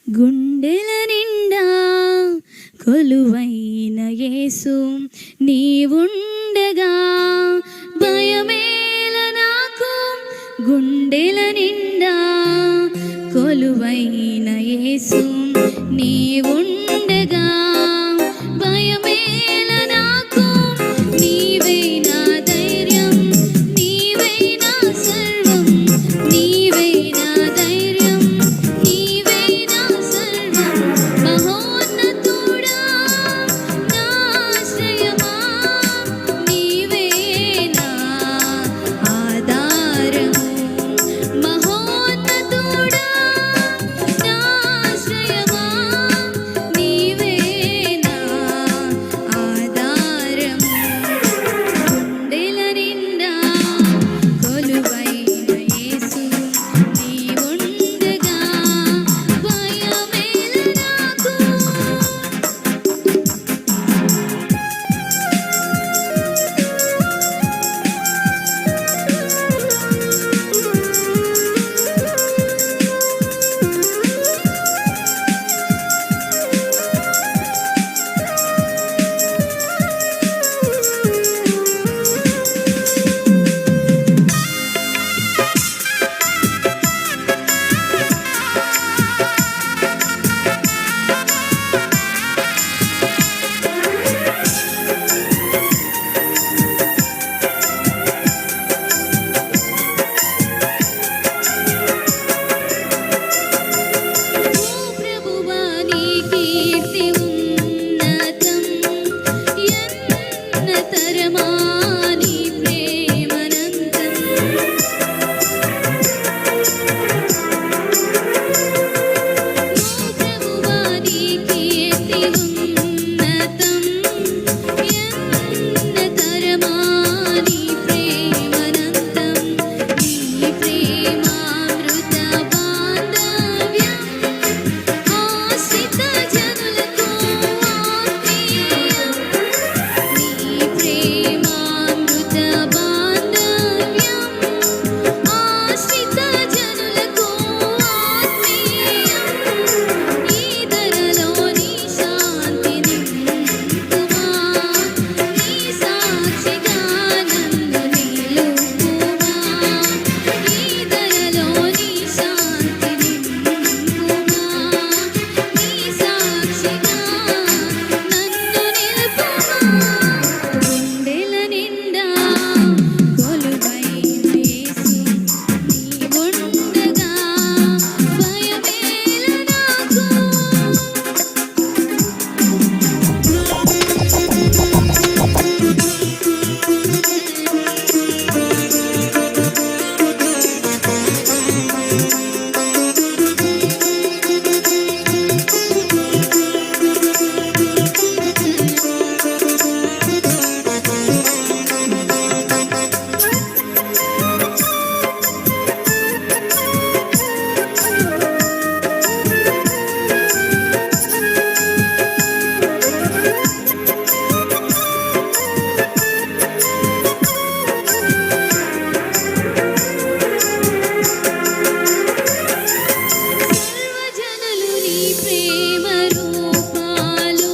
గుండెల నిండా కొలువైన యేసు నీవుండగా భయమేల నాకు. గుండెల నిండా కొలువైన యేసు నీవుండగా భయమేల నాకు. నీవే నా ధైర్యం, నీవే నా సర్వం, నీవే నా ధైర్యం, నీవే నా సర్వం. మహోన్నతుడా నా ఆశ్రయమా, నీవే నా ఆధారము. మహోన్నతుడా నా ఆశ్రయమా, నీవే నా ఆధారము. గుండెల నిండా కొలువైన యేసు నీవుండగా భయమేల నాకు. ఓ ప్రభువా నీ కీర్తి ఉన్నతం, ఎన్నతరమా నీ ప్రేమనంతం. ఓ ప్రభువా నీ కీర్తి ఉన్నతం, ఎన్నతరమా నీ ప్రేమనంతం. నీ ప్రేమామృత బాంధవ్యం ఆశ్రిత జనులకు ఆత్మీయం. నీ ప్రేమామృత బాంధవ్యం ఆశ్రిత జనులకు ఆత్మీయం. ఈ ధరలో నీ శాంతి నింపుమా, నీ సాక్షిగా నన్ను నిలుపుమా. ఈ ధరలో నీ శాంతి నింపుమా, నీ సాక్షిగా నన్ను నిలుపుమా. గుండెల నిండా కొలువైన యేసు నీవుండగా భయమేల నాకు. సర్వజనులు నీ ప్రేమ రూపాలు,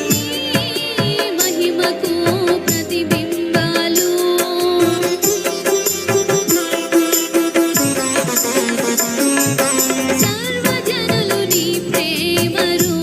నీ మహిమకు ప్రతిబింబాలు. సర్వజనులు నీ ప్రేమ రూపాలు,